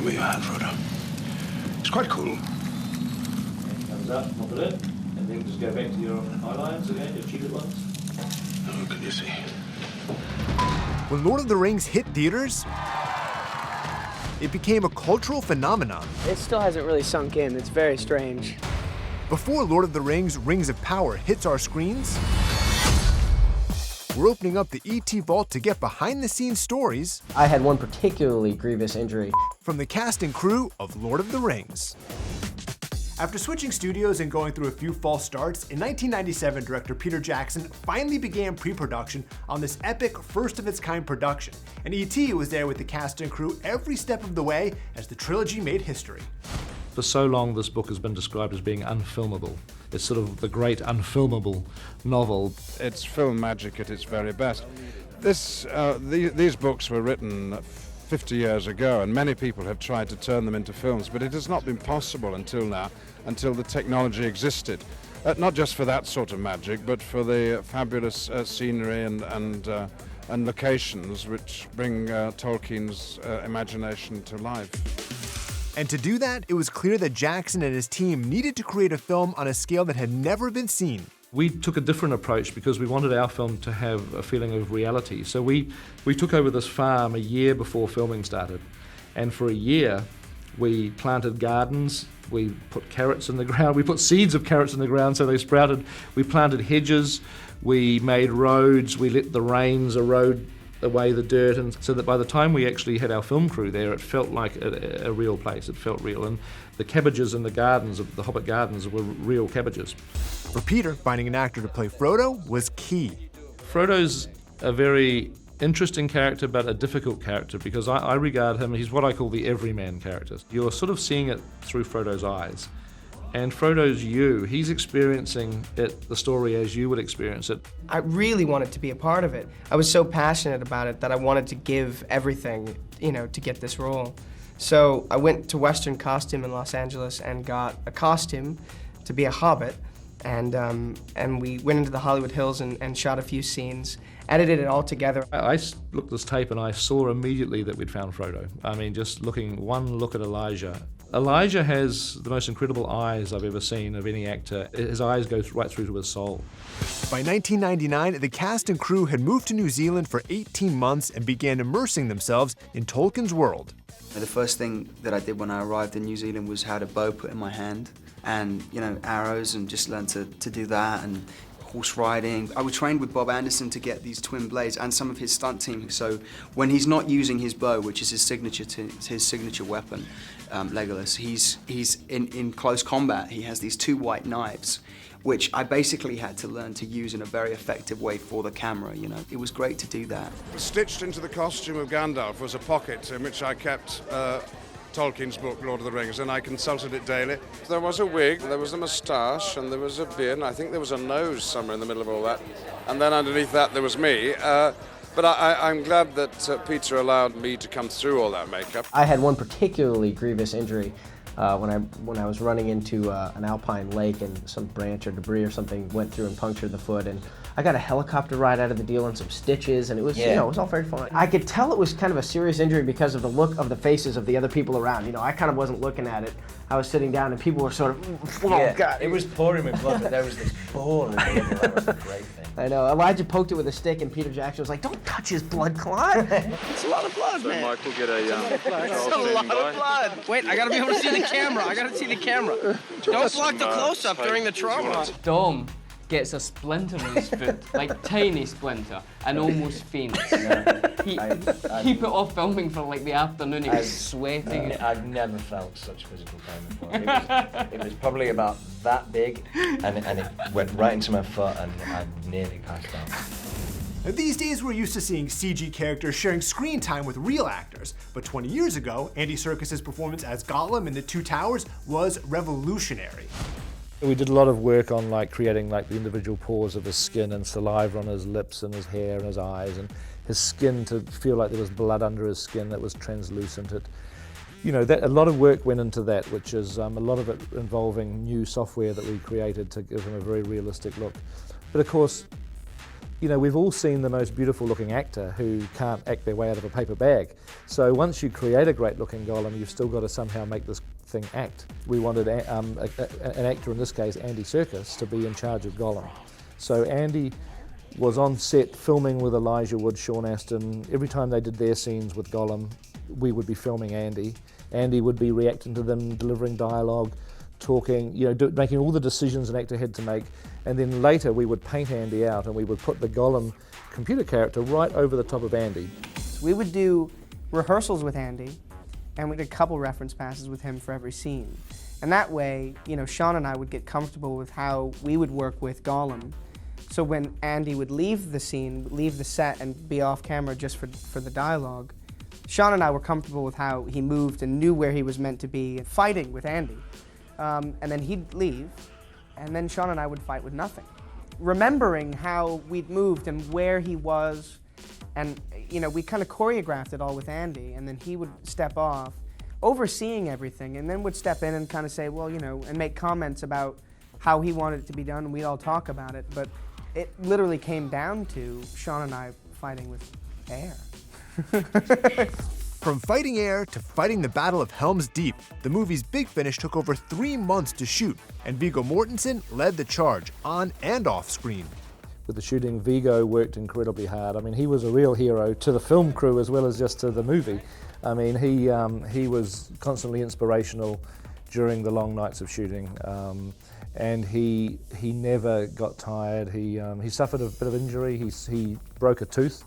Give me your hand, Frodo. It's quite cool. Thumbs up, pop it in. And then just go back to your eyelines again, your cheated ones. Oh, can you see? When Lord of the Rings hit theaters, it became a cultural phenomenon. It still hasn't really sunk in. It's very strange. Before Lord of the Rings Rings of Power hits our screens, we're opening up the ET vault to get behind-the-scenes stories. I had one particularly grievous injury. From the cast and crew of Lord of the Rings. After switching studios and going through a few false starts, in 1997, director Peter Jackson finally began pre-production on this epic, first-of-its-kind production, and E.T. was there with the cast and crew every step of the way as the trilogy made history. For so long, this book has been described as being unfilmable. It's sort of the great unfilmable novel. It's film magic at its very best. These books were written 50 years ago, and many people have tried to turn them into films, but it has not been possible until now, until the technology existed. Not just for that sort of magic, but for the fabulous scenery and locations which bring Tolkien's imagination to life. And to do that, it was clear that Jackson and his team needed to create a film on a scale that had never been seen. We took a different approach because we wanted our film to have a feeling of reality. So we took over this farm a year before filming started. And for a year, we planted gardens, we put carrots in the ground, we put seeds of carrots in the ground so they sprouted. We planted hedges, we made roads, we let the rains erode away the dirt, and so that by the time we actually had our film crew there, it felt like a real place, it felt real. And the cabbages in the gardens, of the Hobbit gardens, were real cabbages. For Peter, finding an actor to play Frodo was key. Frodo's a very interesting character, but a difficult character, because I regard him, he's what I call the everyman character. You're sort of seeing it through Frodo's eyes. And Frodo's you, he's experiencing the story as you would experience it. I really wanted to be a part of it. I was so passionate about it that I wanted to give everything, to get this role. So I went to Western Costume in Los Angeles and got a costume to be a hobbit. And we went into the Hollywood Hills and shot a few scenes, edited it all together. I looked at this tape and I saw immediately that we'd found Frodo. I mean, just one look at Elijah. Elijah has the most incredible eyes I've ever seen of any actor. His eyes go right through to his soul. By 1999, the cast and crew had moved to New Zealand for 18 months and began immersing themselves in Tolkien's world. The first thing that I did when I arrived in New Zealand was had a bow put in my hand and, arrows, and just learned to do that, and horse riding. I was trained with Bob Anderson to get these twin blades and some of his stunt team. So when he's not using his bow, which is his signature weapon, Legolas, he's in close combat. He has these two white knives, which I basically had to learn to use in a very effective way for the camera. It was great to do that. Stitched into the costume of Gandalf was a pocket in which I kept Tolkien's book, Lord of the Rings, and I consulted it daily. There was a wig, there was a moustache, and there was a beard, and I think there was a nose somewhere in the middle of all that. And then underneath that there was me. But I'm glad that Peter allowed me to come through all that makeup. I had one particularly grievous injury when I was running into an alpine lake, and some branch or debris or something went through and punctured the foot, and I got a helicopter ride out of the deal and some stitches, and it was, it was all very fun. I could tell it was kind of a serious injury because of the look of the faces of the other people around. I kind of wasn't looking at it. I was sitting down and people were sort of, God. It was pouring with blood, but there was this ball in the middle. That was a great thing. I know. Elijah poked it with a stick, and Peter Jackson was like, "Don't touch his blood clot." It's a lot of blood, man. Michael, get a It's a lot of blood. Wait, I gotta be able to see the camera. Don't block the close-up during the trauma. Dom gets a splinter in his foot, like tiny splinter, and almost faints. He put off filming for like the afternoon. He was sweating. I've never felt such physical pain before. It was probably about that big, and it went right into my foot, and I nearly passed out. Now, these days, we're used to seeing CG characters sharing screen time with real actors, but 20 years ago, Andy Serkis's performance as Gollum in The Two Towers was revolutionary. We did a lot of work on creating the individual pores of his skin and saliva on his lips and his hair and his eyes, and his skin to feel like there was blood under his skin that was translucent. A lot of work went into that, which is a lot of it involving new software that we created to give him a very realistic look. But of course, you know, we've all seen the most beautiful looking actor who can't act their way out of a paper bag. So once you create a great looking Gollum, you've still got to somehow make this thing act. We wanted an actor, in this case Andy Serkis, to be in charge of Gollum. So Andy was on set filming with Elijah Wood, Sean Astin. Every time they did their scenes with Gollum, we would be filming Andy. Andy would be reacting to them, delivering dialogue, talking, you know, making all the decisions an actor had to make. And then later we would paint Andy out and we would put the Gollum computer character right over the top of Andy. We would do rehearsals with Andy, and we did a couple reference passes with him for every scene. And that way, you know, Sean and I would get comfortable with how we would work with Gollum. So when Andy would leave the scene, leave the set and be off camera just for the dialogue, Sean and I were comfortable with how he moved and knew where he was meant to be fighting with Andy. And then he'd leave, and then Sean and I would fight with nothing. Remembering how we'd moved and where he was, and you know, we kind of choreographed it all with Andy, and then he would step off, overseeing everything, and then would step in and kind of say, well, you know, and make comments about how he wanted it to be done, and we'd all talk about it. But it literally came down to Sean and I fighting with air. From fighting air to fighting the Battle of Helm's Deep, the movie's big finish took over 3 months to shoot, and Viggo Mortensen led the charge on and off screen. With the shooting, Viggo worked incredibly hard. I mean, he was a real hero to the film crew as well as just to the movie. I mean, he was constantly inspirational during the long nights of shooting, and he never got tired. He suffered a bit of injury. He broke a tooth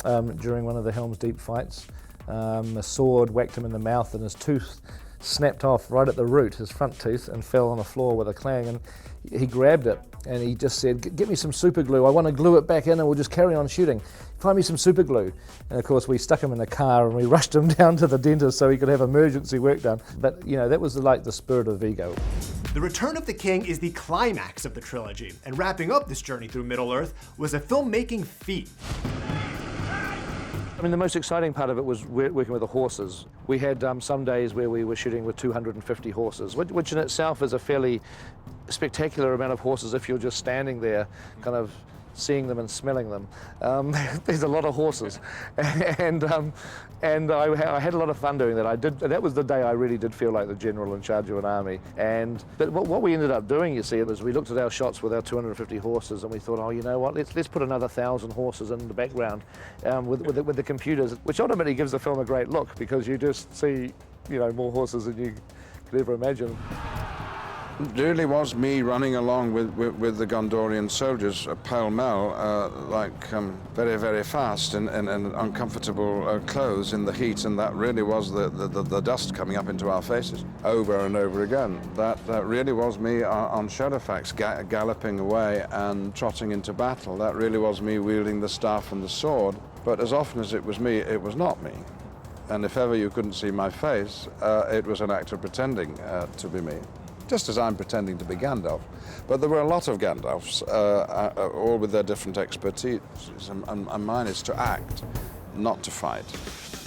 during one of the Helm's Deep fights. A sword whacked him in the mouth and his tooth snapped off right at the root, his front tooth, and fell on the floor with a clang. And he grabbed it and he just said, get me some super glue. I want to glue it back in and we'll just carry on shooting. Find me some super glue. And of course we stuck him in the car and we rushed him down to the dentist so he could have emergency work done. But you know, that was like the spirit of Viggo. The Return of the King is the climax of the trilogy, and wrapping up this journey through Middle-earth was a filmmaking feat. I mean, the most exciting part of it was working with the horses. We had some days where we were shooting with 250 horses, which in itself is a fairly spectacular amount of horses if you're just standing there kind of seeing them and smelling them. There's a lot of horses, and I had a lot of fun doing that. That was the day I really did feel like the general in charge of an army. But what we ended up doing, you see, was we looked at our shots with our 250 horses and we thought, oh, you know what? Let's put another 1,000 horses in the background with the computers, which ultimately gives the film a great look because you just see, you know, more horses than you could ever imagine. It really was me running along with the Gondorian soldiers pell-mell, very, very fast in uncomfortable clothes in the heat, and that really was the dust coming up into our faces over and over again. That really was me on Shadowfax, galloping away and trotting into battle. That really was me wielding the staff and the sword, but as often as it was me, it was not me. And if ever you couldn't see my face, it was an actor pretending to be me. Just as I'm pretending to be Gandalf. But there were a lot of Gandalfs, all with their different expertise, and mine is to act, not to fight.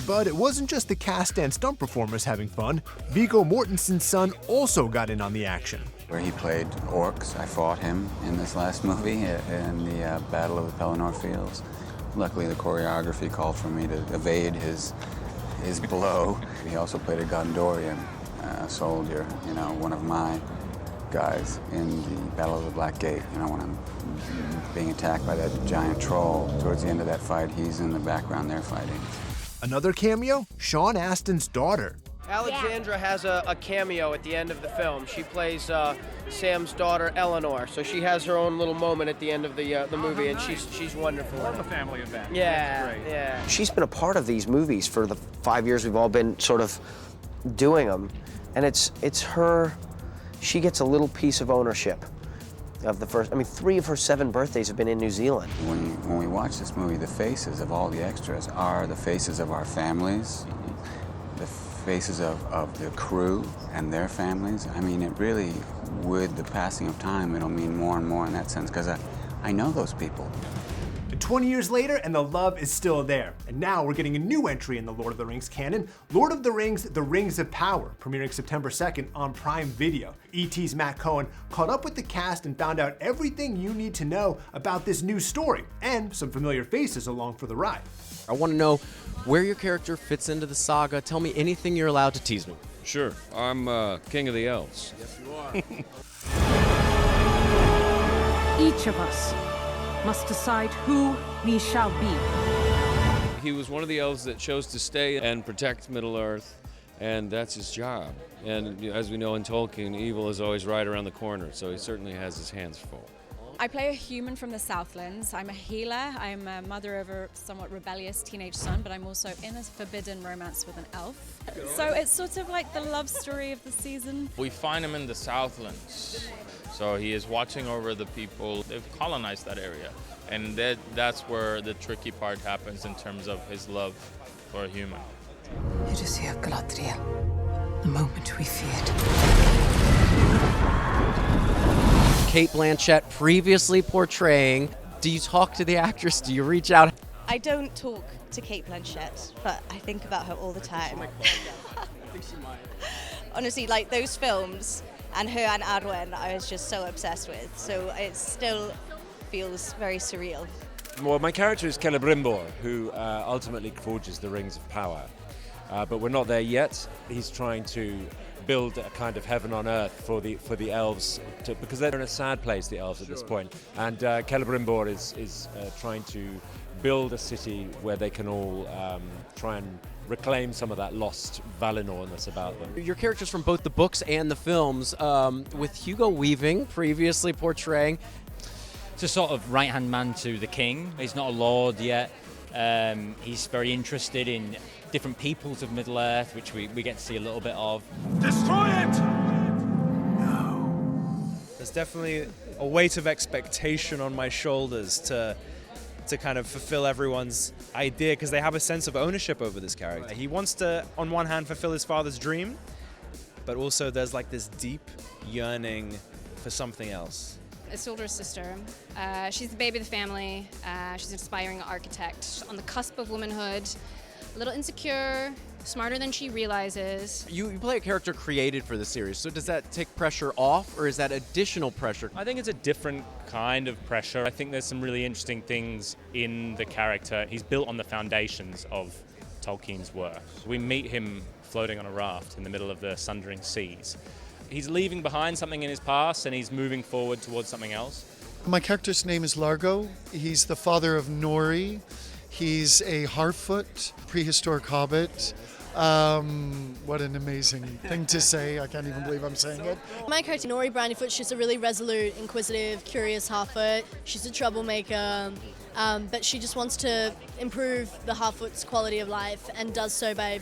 But it wasn't just the cast and stunt performers having fun. Viggo Mortensen's son also got in on the action. Where he played orcs, I fought him in this last movie in the Battle of the Pelennor Fields. Luckily, the choreography called for me to evade his blow. He also played a Gondorian soldier, you know, one of my guys in the Battle of the Black Gate. You know, when I'm being attacked by that giant troll, towards the end of that fight, he's in the background there fighting. Another cameo, Sean Astin's daughter. Alexandra has a cameo at the end of the film. She plays Sam's daughter, Eleanor. So she has her own little moment at the end of the movie, and she's wonderful. More of a family event. Yeah, That's great. yeah. She's been a part of these movies for the 5 years we've all been sort of doing them. And it's her, she gets a little piece of ownership of the first, 3 of her 7 birthdays have been in New Zealand. When we watch this movie, the faces of all the extras are the faces of our families, the faces of the crew and their families. I mean, it really, with the passing of time, it'll mean more and more in that sense, because I know those people. In 20 years later, and the love is still there. And now we're getting a new entry in the Lord of the Rings canon, Lord of the Rings: The Rings of Power, premiering September 2nd on Prime Video. ET's Matt Cohen caught up with the cast and found out everything you need to know about this new story, and some familiar faces along for the ride. I want to know where your character fits into the saga. Tell me anything you're allowed to tease me. Sure. I'm King of the Elves. Yes, you are. Each of us must decide who we shall be. He was one of the elves that chose to stay and protect Middle-earth, and that's his job. And as we know in Tolkien, evil is always right around the corner, so he certainly has his hands full. I play a human from the Southlands. I'm a healer. I'm a mother of a somewhat rebellious teenage son, but I'm also in a forbidden romance with an elf. So it's sort of like the love story of the season. We find him in the Southlands. So he is watching over the people. They've colonized that area. And that's where the tricky part happens in terms of his love for a human. It is here, Galadriel, the moment we feared. Cate Blanchett previously portraying. Do you talk to the actress? Do you reach out? I don't talk to Cate Blanchett, but I think about her all the time. Honestly, like those films and her and Arwen, I was just so obsessed with. So it still feels very surreal. Well, my character is Celebrimbor, who ultimately forges the Rings of Power. But we're not there yet. He's trying to build a kind of heaven on earth for the elves, because they're in a sad place, the elves, at this point. And Celebrimbor is trying to build a city where they can all try and reclaim some of that lost Valinor-ness about them. Your characters from both the books and the films, with Hugo Weaving previously portraying. It's a sort of right-hand man to the king. He's not a lord yet. He's very interested in different peoples of Middle-earth, which we get to see a little bit of. Destroy it! No. There's definitely a weight of expectation on my shoulders to kind of fulfill everyone's idea, because they have a sense of ownership over this character. He wants to, on one hand, fulfill his father's dream, but also there's like this deep yearning for something else. Isildur's sister. She's the baby of the family. She's an aspiring architect on the cusp of womanhood, a little insecure, smarter than she realizes. You play a character created for the series, so does that take pressure off, or is that additional pressure? I think it's a different kind of pressure. I think there's some really interesting things in the character. He's built on the foundations of Tolkien's work. We meet him floating on a raft in the middle of the sundering seas. He's leaving behind something in his past and he's moving forward towards something else. My character's name is Largo. He's the father of Nori. He's a Harfoot, prehistoric hobbit. What an amazing thing to say. I can't even believe I'm saying it. My character, Nori Brandyfoot, she's a really resolute, inquisitive, curious Harfoot. She's a troublemaker, but she just wants to improve the Harfoot's quality of life and does so by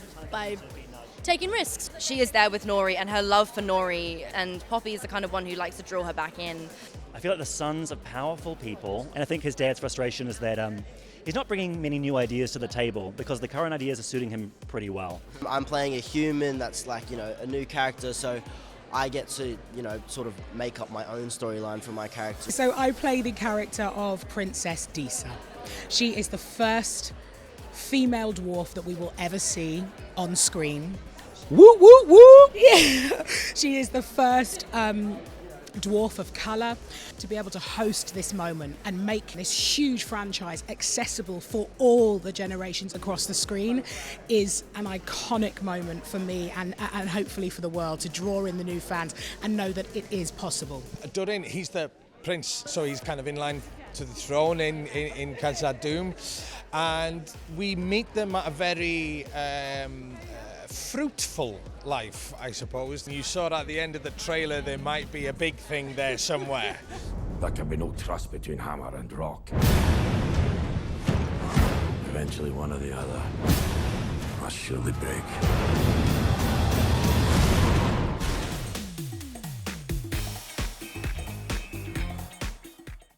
taking risks. She is there with Nori, and her love for Nori, and Poppy is the kind of one who likes to draw her back in. I feel like the sons are powerful people, and I think his dad's frustration is that he's not bringing many new ideas to the table because the current ideas are suiting him pretty well. I'm playing a human that's like, a new character, so I get to, sort of make up my own storyline for my character. So I play the character of Princess Disa. She is the first female dwarf that we will ever see on screen. Woo, woo, woo! Yeah. She is the first dwarf of colour. To be able to host this moment and make this huge franchise accessible for all the generations across the screen is an iconic moment for me and hopefully for the world, to draw in the new fans and know that it is possible. Durin, he's the prince, so he's kind of in line to the throne in Khazad Dûm, and we meet them at a very fruitful life, I suppose. You saw at the end of the trailer there might be a big thing there somewhere. There can be no trust between hammer and rock. Eventually one or the other must surely break.